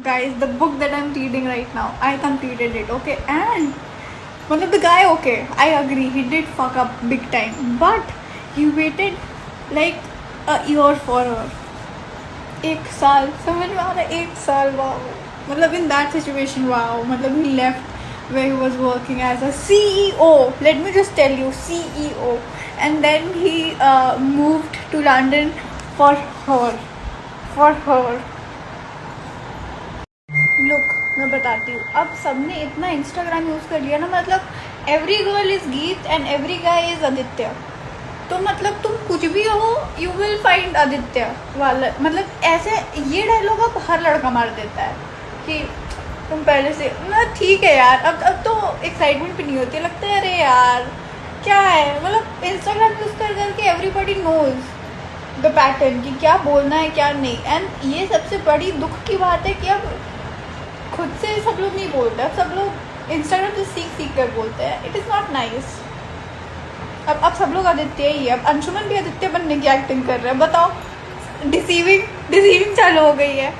guys, the book that I'm reading right now, I completed it, okay? And मतलब the guy, okay, I agree, he did fuck up big time, but he waited like a year for her. 1 साल, समझ में आ रहा है? 1 साल, wow. मतलब in that situation, wow. मतलब he left where he was working as a CEO. Let me just tell you, CEO. And then he moved to London for her. For her. Look, मैं बताती हूँ, अब सबने इतना Instagram use कर लिया ना, मतलब एवरी गर्ल इज़ गीत and every guy is Aditya. तो मतलब तुम कुछ भी हो, यू विल फाइंड आदित्य वाला. मतलब ऐसे ये डायलॉग अब हर लड़का मार देता है कि तुम पहले से मतलब ठीक है यार. अब तो एक्साइटमेंट भी नहीं होती, लगता है अरे यार क्या है. मतलब इंस्टाग्राम यूज़ कर करके एवरीबडी नोज द पैटर्न कि क्या बोलना है क्या नहीं. एंड ये सबसे बड़ी दुख की बात है कि अब खुद से सब लोग नहीं बोलते, अब सब लोग इंस्टाग्राम से सीख कर बोलते हैं. It is not nice. अब सब लोग आदित्य ही है. अब अंशुमन भी आदित्य बनने की एक्टिंग कर रहे हैं. बताओ, डिसीविंग चालू हो गई है.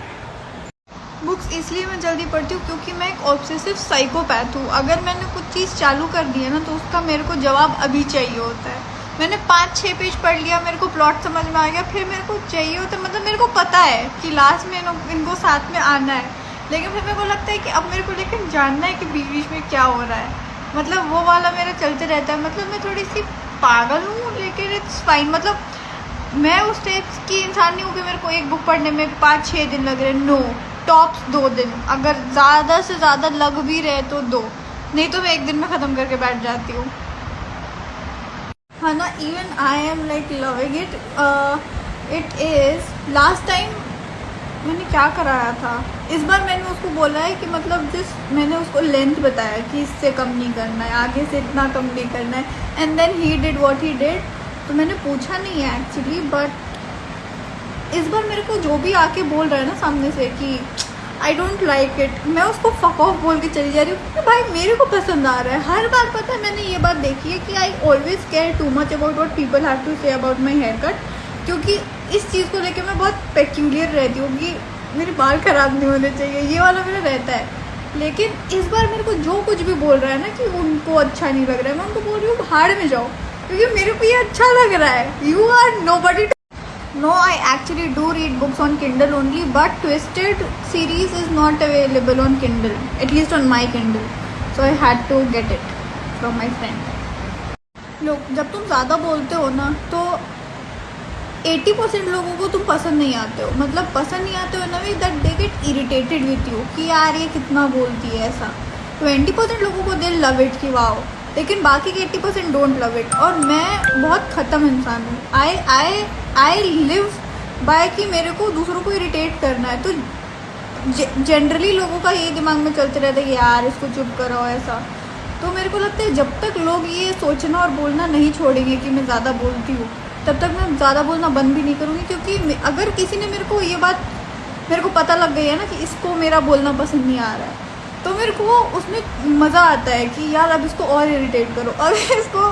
बुक्स इसलिए मैं जल्दी पढ़ती हूँ क्योंकि मैं एक ऑब्सेसिव साइकोपैथ हूँ. अगर मैंने कुछ चीज़ चालू कर दी है ना, तो उसका मेरे को जवाब अभी चाहिए होता है. मैंने 5-6 पेज पढ़ लिया, मेरे को प्लॉट समझ में आ गया, फिर मेरे को चाहिए होता है. मतलब मेरे को पता है कि लास्ट में इनको साथ में आना है, लेकिन फिर मेरे को लगता है कि अब मेरे को लेकिन जानना है कि बीच बीच में क्या हो रहा है. मतलब वो वाला मेरा चलते रहता है. मतलब मैं थोड़ी सी पागल हूँ, लेकिन इट्स फाइन. मतलब मैं उस टाइप की इंसान नहीं हूँ कि मेरे को एक बुक पढ़ने में 5-6 दिन लग रहे. नो, टॉप्स 2 दिन. अगर ज़्यादा से ज़्यादा लग भी रहे तो 2, नहीं तो मैं 1 दिन में ख़त्म करके बैठ जाती हूँ. हाँ ना, even I am like loving it. It is last time मैंने क्या कराया था, इस बार मैंने उसको बोला है कि मतलब मैंने उसको लेंथ बताया कि इससे कम नहीं करना है, आगे से इतना कम नहीं करना है. And then he did what he did. तो मैंने पूछा नहीं है एक्चुअली, बट इस बार मेरे को जो भी आके बोल रहा है ना सामने से कि आई डोंट लाइक इट, मैं उसको फक ऑफ बोल के चली जा रही हूँ क्योंकि भाई मेरे को पसंद आ रहा है. हर बार पता है, मैंने ये बात देखी है कि I always care too much about what people have to say about my haircut. क्योंकि इस चीज़ को लेकर मैं बहुत पेक्यूलियर रहती हूँ कि मेरे बाल ख़राब नहीं होने चाहिए, ये वाला मेरा रहता है. लेकिन इस बार मेरे को जो कुछ भी बोल रहा है ना कि उनको अच्छा नहीं लग रहा है, मैं उनको बोल रही हूँ भाड़ में जाओ, क्योंकि मेरे को ये अच्छा लग रहा है. You are nobody. No, I actually do read books on Kindle only, but Twisted series is not available on Kindle, at least on my Kindle. So I had to get it from my friend. लोग, जब तुम ज़्यादा बोलते हो ना, तो 80% लोगों को तुम पसंद नहीं आते हो. मतलब पसंद नहीं आते हो ना way that they get irritated with you कि यार ये कितना बोलती है ऐसा. 20% लोगों को दे लव इट कि वाओ, लेकिन बाकी के 80% डोंट लव इट. और मैं बहुत ख़त्म इंसान हूँ. आई लिव बाय कि मेरे को दूसरों को इरिटेट करना है. तो जनरली लोगों का यही दिमाग में चलते रहता है कि यार इसको चुप करो ऐसा. तो मेरे को लगता है जब तक लोग ये सोचना और बोलना नहीं छोड़ेंगे कि मैं ज़्यादा बोलती हूँ, तब तक मैं ज़्यादा बोलना बंद भी नहीं करूँगी. क्योंकि अगर किसी ने मेरे को ये बात, मेरे को पता लग गई है ना कि इसको मेरा बोलना पसंद नहीं आ रहा है, तो मेरे को उसमें मज़ा आता है कि यार अब इसको और इरिटेट करो. अब इसको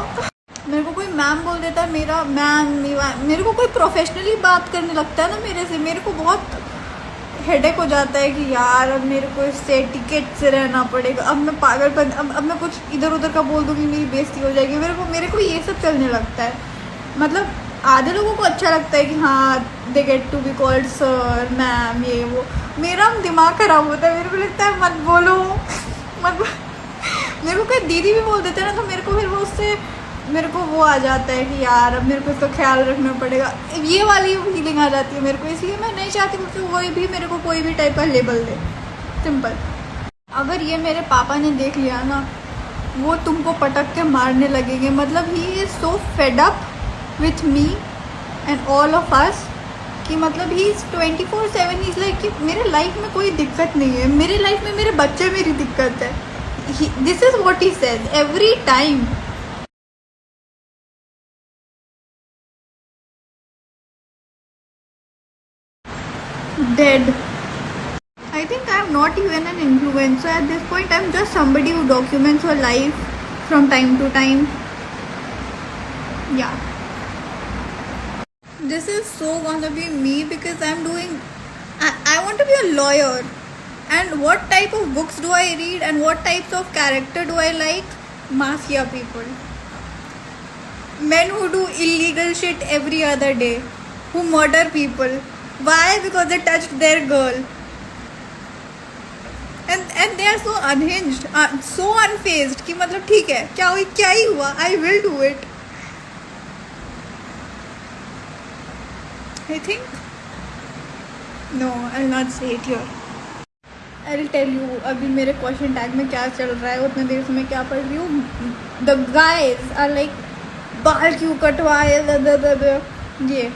मेरे को कोई मैम बोल देता है, मेरा मैम, मेरे को कोई प्रोफेशनली बात करने लगता है ना मेरे से, मेरे को बहुत हेडेक हो जाता है कि यार अब मेरे को इससे टिकट से रहना पड़ेगा. अब मैं पागलपन, अब मैं कुछ इधर उधर का बोल दूँगी, मेरी बेइज्जती हो जाएगी. मेरे को ये सब चलने लगता है. मतलब आधे लोगों को अच्छा लगता है कि हाँ they get to be called sir, ma'am, ये वो. मेरा दिमाग ख़राब होता है. मेरे को लगता है मत बोलो, मत. मेरे को कोई दीदी भी बोल देते हैं ना, तो मेरे को फिर वो उससे मेरे को वो आ जाता है कि यार अब मेरे को इसका ख्याल रखना पड़ेगा. ये वाली फीलिंग आ जाती है मेरे को. इसलिए मैं नहीं चाहती कि कोई भी मेरे को कोई भी टाइप का लेबल दे. सिंपल. अगर ये मेरे पापा ने देख लिया ना, वो तुमको पटक के मारने लगेंगे. मतलब he is so fed up with me and all of us कि मतलब ही इज़ 24/7 इज़ लाइक कि मेरे लाइफ में कोई दिक्कत नहीं है, मेरे लाइफ में मेरे बच्चे मेरी दिक्कत है. This is what he says every time. Dead. I think I'm not even an influencer at this point. I'm just somebody who documents her life from time to time. Yeah. This is so gonna be me because I'm doing. I want to be a lawyer, And what type of books do I read and what types of character do I like? Mafia people. Men who do illegal shit every other day. Who murder people. Why? Because they touched their girl. And they are so unhinged, so unfazed कि मतलब ठीक है क्या ही हुआ, I will do it. I think no, I'll not say it here. I'll tell you अभी मेरे question tag में क्या चल रहा है, उतने देर से मैं क्या पढ़ रही हूँ. The guys are like बाल क्यों कटवाए ये.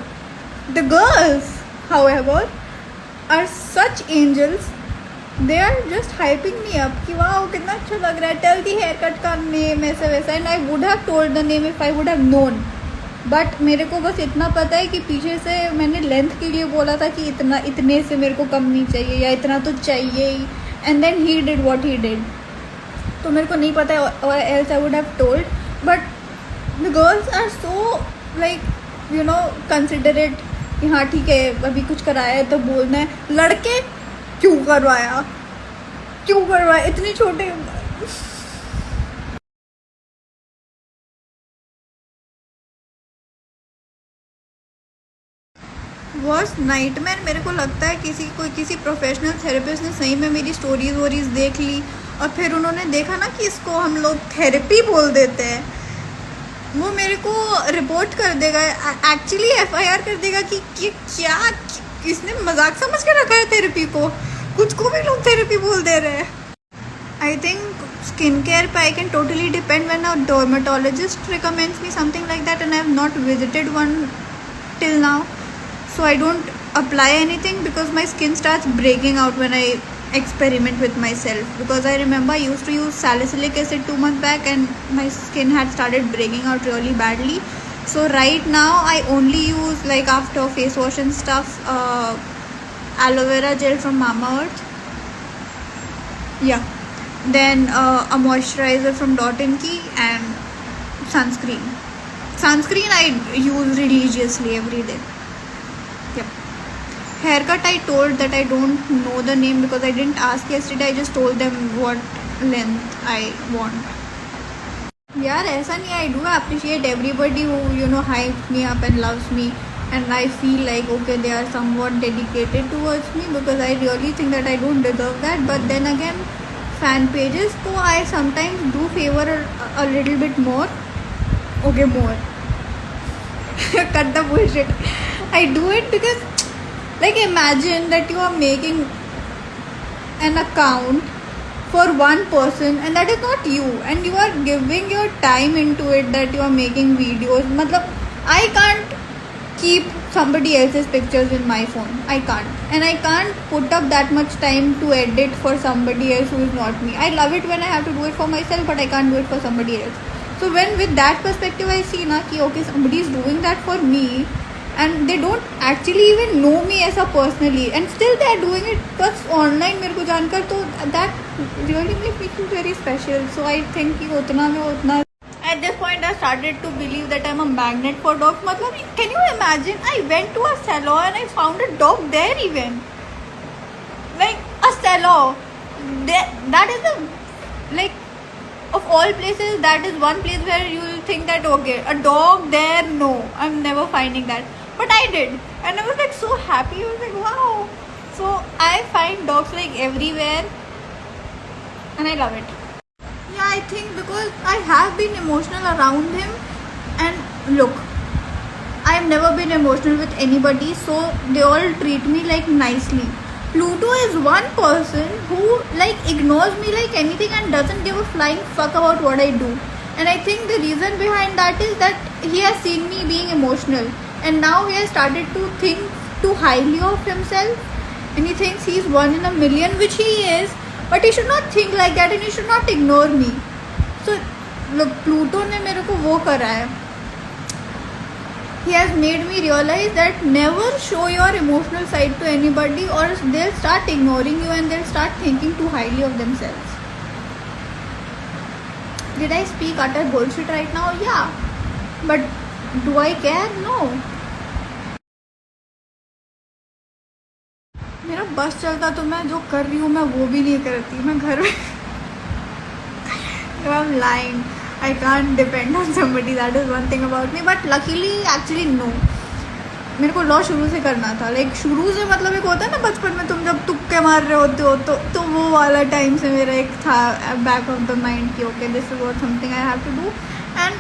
The girls however are such angels. They are just hyping me up कि वाह कितना अच्छा लग रहा है. Tell the haircut का name ऐसा वैसा. And I would have told the name if I would have known. But मेरे को बस इतना पता है कि पीछे से मैंने लेंथ के लिए बोला था कि इतने से मेरे को कम नहीं चाहिए या इतना तो चाहिए ही. And then he did what he did. तो मेरे को नहीं पता है or else I would have told. But the girls are so like you know considerate कि हाँ ठीक है अभी कुछ कराया है तो बोलना है. लड़के क्यों करवाया इतनी छोटे. वर्स्ट नाइटमेयर मेरे को लगता है किसी प्रोफेशनल थेरेपिस्ट ने सही में मेरी स्टोरीज देख ली और फिर उन्होंने देखा ना कि इसको हम लोग थेरेपी बोल देते हैं. वो मेरे को रिपोर्ट कर देगा, एक्चुअली FIR कर देगा कि क्या इसने मजाक समझ के रखा है थेरेपी को. कुछ को भी लोग थेरेपी बोल दे रहे हैं. आई थिंक स्किन केयर पे I can totally depend when a dermatologist recommends me something like that and I have not visited one till now. So I don't apply anything because my skin starts breaking out when I experiment with myself. Because I remember I used to use salicylic acid 2 months back and my skin had started breaking out really badly. So right now I only use like after face wash and stuff aloe vera gel from Mamaearth. Yeah. Then a moisturizer from Dot & Key and sunscreen. Sunscreen I use religiously every day. Haircut I told that I don't know the name because I didn't ask yesterday. I just told them what length I want. यार ऐसा नहीं. I do appreciate everybody who you know hypes me up and loves me and I feel like okay they are somewhat dedicated towards me because I really think that I don't deserve that. But then again fan pages so I sometimes do favor a little bit more. Okay more. Cut the bullshit. I do it because like imagine that you are making an account for one person and that is not you and you are giving your time into it that you are making videos. Matlab I can't keep somebody else's pictures in my phone. I can't. And I can't put up that much time to edit for somebody else who is not me. I love it when I have to do it for myself but I can't do it for somebody else. So when with that perspective I see na ki okay somebody is doing that for me and they don't actually even know me as a personally and still they are doing it बस online मेरे को जानकर तो that really makes me feel very special. So I think कि उतना में उतना. At this point I started to believe that I'm a magnet for dogs. मतलब can you imagine I went to a salon and I found a dog there even like a salon that is the like of all places that is one place where you will think that okay a dog there, no I'm never finding that. But I did and I was like so happy. I was like wow. So I find dogs like everywhere and I love it. Yeah, I think because I have been emotional around him and look I've never been emotional with anybody so they all treat me like nicely. Pluto is one person who like ignores me like anything and doesn't give a flying fuck about what I do. And I think the reason behind that is that he has seen me being emotional and now he has started to think too highly of himself and he thinks he's one in a million, which he is, but he should not think like that and he should not ignore me. So look, Pluto ने मेरे को वो करा है. He has made me realize that never show your emotional side to anybody or they'll start ignoring you and they'll start thinking too highly of themselves. Did I speak utter bullshit right now? Yeah. But do I care? No. मेरा बस चलता तो मैं जो कर रही हूँ मैं वो भी नहीं करती, मैं घर में I'm lying. I can't depend on somebody. That is one thing about me. But luckily, actually no. मेरे को लॉ शुरू से करना था, लाइक शुरू से, मतलब एक होता है ना बचपन में तुम जब तुक्के मार रहे होते हो तो वो वाला टाइम से मेरा एक था बैक ऑफ द माइंड कि okay this is what something I have to do. And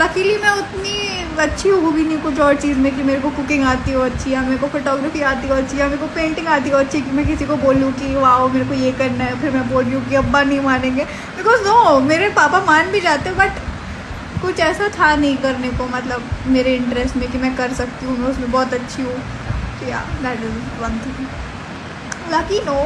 luckily मैं उतनी अच्छी हूँ भी नहीं कुछ और चीज़ में कि मेरे को कुकिंग आती हो अच्छी, या मेरे को फोटोग्राफी आती हो अच्छी, या मेरे को पेंटिंग आती हो अच्छी कि मैं किसी को बोलूँ कि वाओ मेरे को ये करना है, फिर मैं बोल रही हूँ कि अब्बा नहीं मानेंगे, बिकॉज नो मेरे पापा मान भी जाते, बट कुछ ऐसा था नहीं करने को, मतलब मेरे इंटरेस्ट में कि मैं कर सकती हूँ, मैं उसमें बहुत अच्छी हूँ। तो yeah that is one thing, lucky no.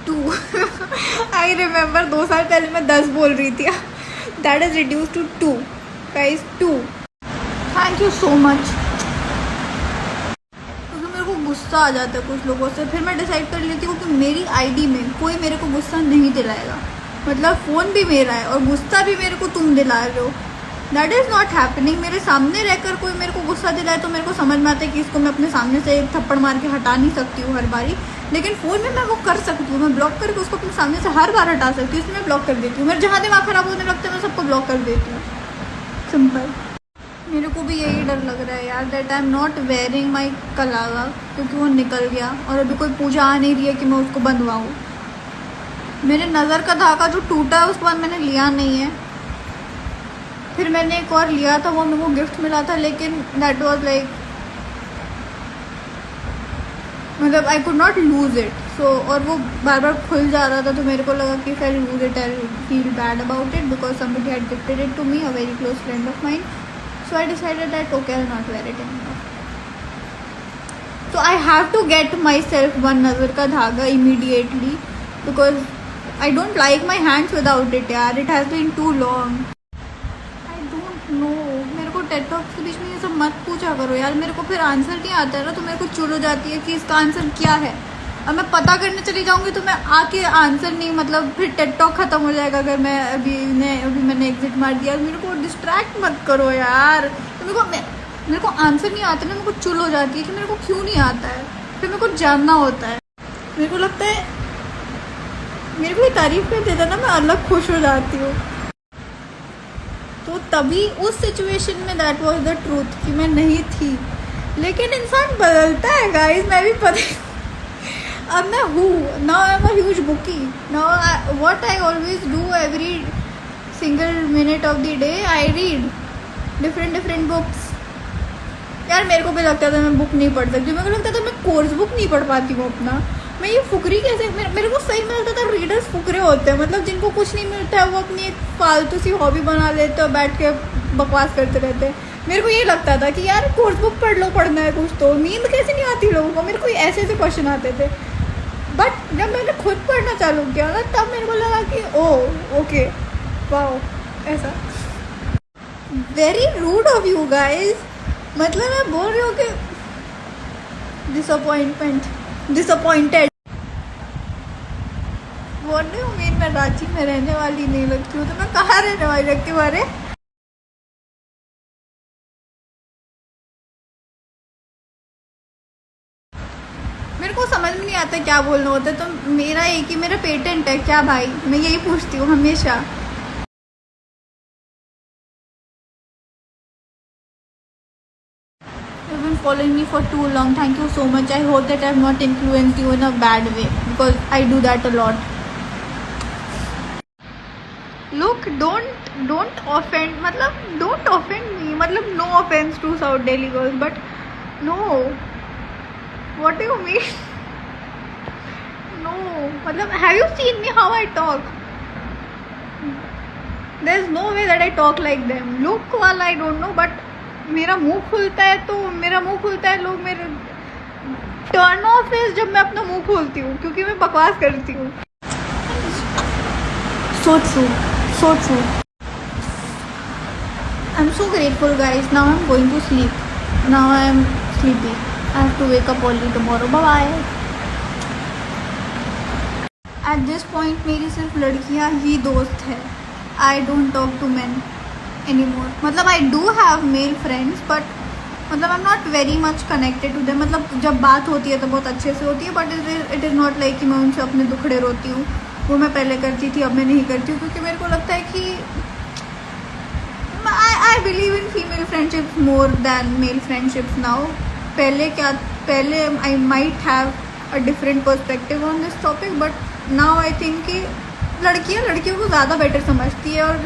To I remember 2 साल पहले मैं 10 बोल रही थी, that is reduce to 2 guys, 2। Thank you so much. क्योंकि मेरे को गुस्सा आ जाता है कुछ लोगों से, फिर मैं डिसाइड कर लेती हूँ कि मेरी आईडी में कोई मेरे को गुस्सा नहीं दिलाएगा, मतलब फ़ोन भी मेरा है और गुस्सा भी मेरे को तुम दिला रहे हो, दैट इज़ नॉट हैपनिंग। मेरे सामने रहकर कोई मेरे को गुस्सा दिलाए तो मेरे को समझ में आता है कि इसको मैं अपने सामने से एक थप्पड़ मार के हटा नहीं सकती हूँ हर बारी, लेकिन फ़ोन में मैं वो कर सकती हूँ, मैं ब्लॉक करके उसको अपने सामने से हर बार हटा सकती हूँ, इसलिए मैं ब्लॉक कर देती हूँ। मेरे जहाँ दिमाग ख़राब होने लगता है मैं सबको ब्लॉक कर देती हूँ, सिंपल। मेरे को भी यही डर लग रहा है यार that I am not wearing my kalava, क्योंकि वो निकल गया और अभी कोई पूजा आ नहीं रही है कि मैं उसको बंधवाऊँ। मेरे नज़र का धागा जो टूटा है उसके बाद मैंने लिया नहीं है, फिर मैंने एक और लिया था, वो मेरे को गिफ्ट मिला था, लेकिन दैट वाज लाइक, मतलब I could not lose it, so और वो बार बार खुल जा रहा था, तो मेरे को लगा कि if I lose it I feel bad about it, because somebody had gifted it to me, a very close friend of mine, so I decided that okay I will not wear it anymore. So I have to get my self one नज़र का धागा immediately, because I don't like my hands without it यार, it has been too long. No मेरे को Ted talks के बीच में ये सब मत पूछा करो यार, मेरे को फिर आंसर नहीं आता है ना, तो मेरे को चुल हो जाती है कि इसका आंसर क्या है। अब मैं पता करने चली जाऊंगी तो मैं आके आंसर नहीं, मतलब फिर टेड टॉक खत्म हो जाएगा अगर मैं अभी मैंने एग्जिट मार दिया। मेरे को डिस्ट्रैक्ट मत करो यार, तो मेरे को आंसर नहीं आता ना, मेरे को चुल हो जाती है कि मेरे को क्यों नहीं आता है, फिर मेरे को जानना होता है। मेरे को लगता है मेरे को ये तारीफ कर देता ना, मैं अलग खुश हो जाती हूँ। तो तभी उस सिचुएशन में दैट वाज द ट्रूथ कि मैं नहीं थी, लेकिन इंसान बदलता है गाइस, मैं भी पता अब मैं हूँ। Now I am a huge bookie, now what I always do every single minute of the day I read different books. यार मेरे को भी लगता था मैं बुक नहीं पढ़ सकती, मेरे को लगता था मैं कोर्स बुक नहीं पढ़ पाती हूँ अपना, मैं ये फुकरी कैसे, मेरे को सही में लगता था रीडर्स फुकरे होते हैं, मतलब जिनको कुछ नहीं मिलता है वो अपनी एक फालतू सी हॉबी बना लेते और बैठ के बकवास करते रहते हैं। मेरे को ये लगता था कि यार कोर्स बुक पढ़ लो, पढ़ना है कुछ तो, नींद कैसे नहीं आती लोगों को, मेरे को ऐसे ऐसे क्वेश्चन आते थे। बट जब मैंने खुद पढ़ना चालू किया ना तब मेरे को लगा कि ओ ओके वाओ, ऐसा। Very root of you guys, मतलब मैं बोल रही हूँ कि डिसअपॉइंटेड। बोल रही हूँ मीन मैं रांची में रहने वाली नहीं लगती हूँ, तो मैं कहाँ रहने वाली लगती हूँ? अरे मेरे को समझ में नहीं आता क्या बोलना होता है, तो मेरा एक ही मेरा पेटेंट है क्या भाई, मैं यही पूछती हूँ हमेशा। You've been following me for too long. Thank you so much. I hope that I have not influenced you in a bad way, because I do that a lot. Look, don't offend, मतलब don't offend me, मतलब no offense to South Delhi girls, but no, what do you mean? No, मतलब have you seen me how I talk? There's no way that I talk like them. Look वाला I don't know, but मेरा मुंह खुलता है लोग मेरे turn off है जब मैं अपना मुंह खोलती हूँ, क्योंकि मैं बकवास करती हूँ। So true. I'm so grateful guys. Now I'm going to sleep. Now I'm sleepy. I have to wake up early tomorrow. Bye bye. At this point मेरी सिर्फ लड़कियां ही दोस्त है. I don't talk to man any more. मतलब I do have male friends but मतलब I am not very much connected to them. मतलब जब बात होती है तो बहुत अच्छे से होती है but it is not like कि मैं उनसे अपने दुखड़े रोती हूँ. वो मैं पहले करती थी, अब मैं नहीं करती हूँ क्योंकि मेरे को लगता है कि I believe in female friendships more than male friendships now. पहले I might have a different perspective on this topic but now I think कि लड़कियों को ज़्यादा बेटर समझती है और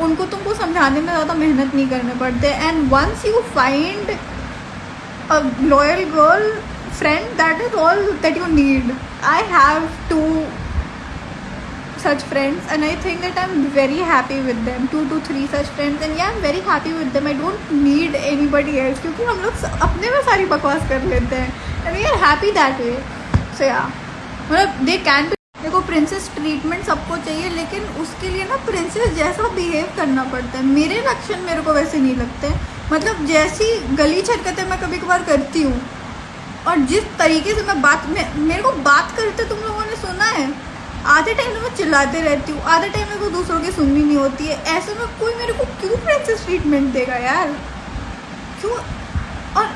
उनको तुमको समझाने में ज़्यादा मेहनत नहीं करने पड़ते. And once you find a loyal girlfriend, that is all that you need. I have two such friends and I think that I'm very happy with them. 2 to 3 such friends and yeah, I'm very happy with them. I don't need anybody else क्योंकि हम लोग अपने में सारी बकवास कर लेते हैं and we are happy that way. So yeah, मतलब they can be. देखो प्रिंसेस ट्रीटमेंट सबको चाहिए लेकिन उसके लिए ना प्रिंसेस जैसा बिहेव करना पड़ता है. मेरे लक्षण मेरे को वैसे नहीं लगते. मतलब जैसी गलीच हरकतें मैं कभी कभार करती हूँ और जिस तरीके से मैं मेरे को बात करते तुम लोगों ने सुना है. आधे टाइम में मैं चिल्लाते रहती हूँ, आधे टाइम मेरे को दूसरों की सुननी नहीं होती है. ऐसे में कोई मेरे को क्यों प्रिंसेस ट्रीटमेंट देगा यार, क्यों? और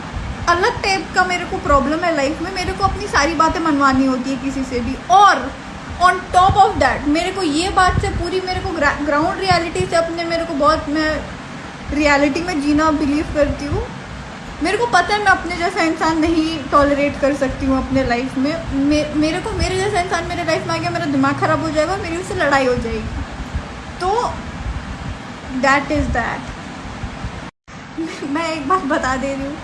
अलग टाइप का मेरे को प्रॉब्लम है लाइफ में. मेरे को अपनी सारी बातें मनवानी होती है किसी से भी. और ऑन टॉप ऑफ दैट मेरे को ये बात से पूरी मेरे को ग्राउंड रियलिटी से अपने मेरे को बहुत मैं रियलिटी में जीना बिलीव करती हूँ. मेरे को पता है मैं अपने जैसा इंसान नहीं टॉलरेट कर सकती हूँ अपने लाइफ में. मेरे जैसा इंसान मेरे लाइफ में आ गया, मेरा दिमाग ख़राब हो जाएगा, मेरी उससे लड़ाई हो जाएगी. तो दैट इज़ दैट. मैं एक बात बता दे रही हूँ,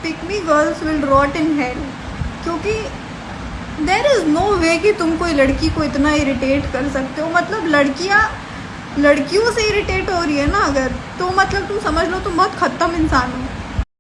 pick me girls will rot in hell. क्योंकि देयर इज़ नो वे कि तुम कोई लड़की को इतना इरिटेट कर सकते हो. मतलब लड़कियों से इरिटेट हो रही है ना अगर, तो मतलब तुम समझ लो तुम बहुत ख़त्म इंसान हो.